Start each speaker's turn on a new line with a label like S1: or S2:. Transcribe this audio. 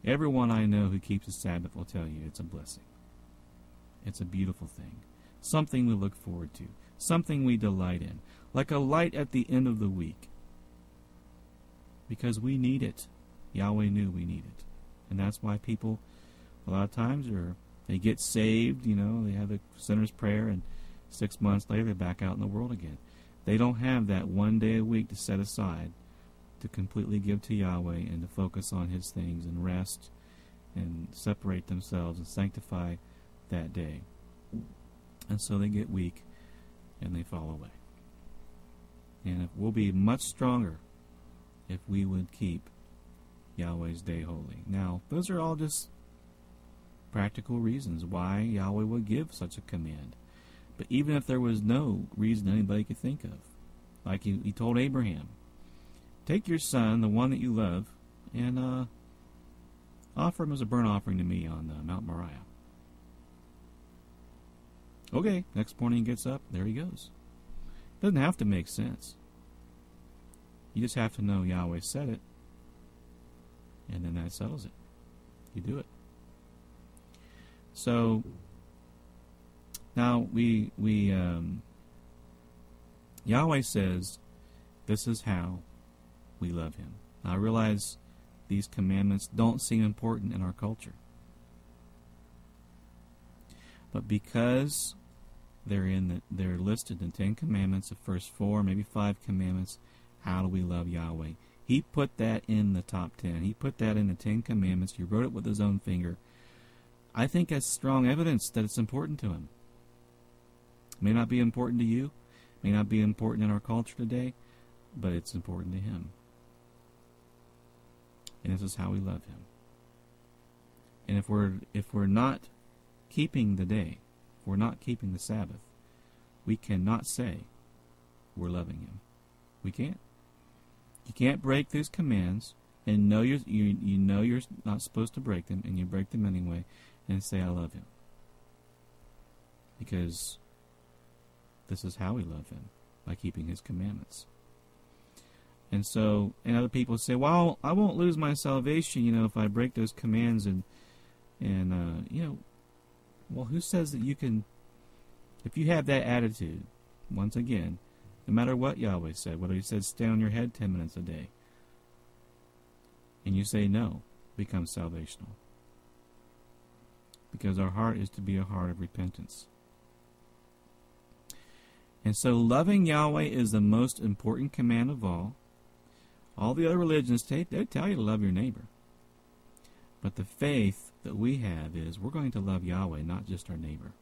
S1: Everyone I know who keeps the Sabbath will tell you it's a blessing. It's a beautiful thing. Something we look forward to. Something we delight in. Like a light at the end of the week. Because we need it. Yahweh knew we need it. And that's why people, a lot of times, they get saved, they have the sinner's prayer, and 6 months later they're back out in the world again. They don't have that one day a week to set aside to completely give to Yahweh and to focus on His things and rest and separate themselves and sanctify that day. And so they get weak and they fall away. And we'll be much stronger if we would keep Yahweh's day holy. Now, those are all just practical reasons why Yahweh would give such a command. But even if there was no reason anybody could think of, like he told Abraham, take your son, the one that you love, and offer him as a burnt offering to me on Mount Moriah. Okay, next morning he gets up, there he goes. Doesn't have to make sense. You just have to know Yahweh said it, and then that settles it. You do it. So now Yahweh says this is how we love Him. Now I realize these commandments don't seem important in our culture, but because they're listed in 10 commandments, the first 4, maybe 5 commandments. How do we love Yahweh? He put that in the top 10. He put that in the 10 commandments. He wrote it with His own finger. I think that's strong evidence that it's important to Him. It may not be important to you, may not be important in our culture today, but it's important to Him. And this is how we love Him. And if we're not keeping the day, if we're not keeping the Sabbath, we cannot say we're loving Him. We can't. You can't break these commands and know you're not supposed to break them, and you break them anyway, and say I love Him. Because this is how we love Him, by keeping His commandments. And so, and other people say, well, I won't lose my salvation, if I break those commands, and well, who says that you can, if you have that attitude, once again, no matter what Yahweh said, whether He said stay on your head 10 minutes a day, and you say no, becomes salvational. Because our heart is to be a heart of repentance. And so loving Yahweh is the most important command of all. All the other religions, they tell you to love your neighbor. But the faith that we have is we're going to love Yahweh, not just our neighbor.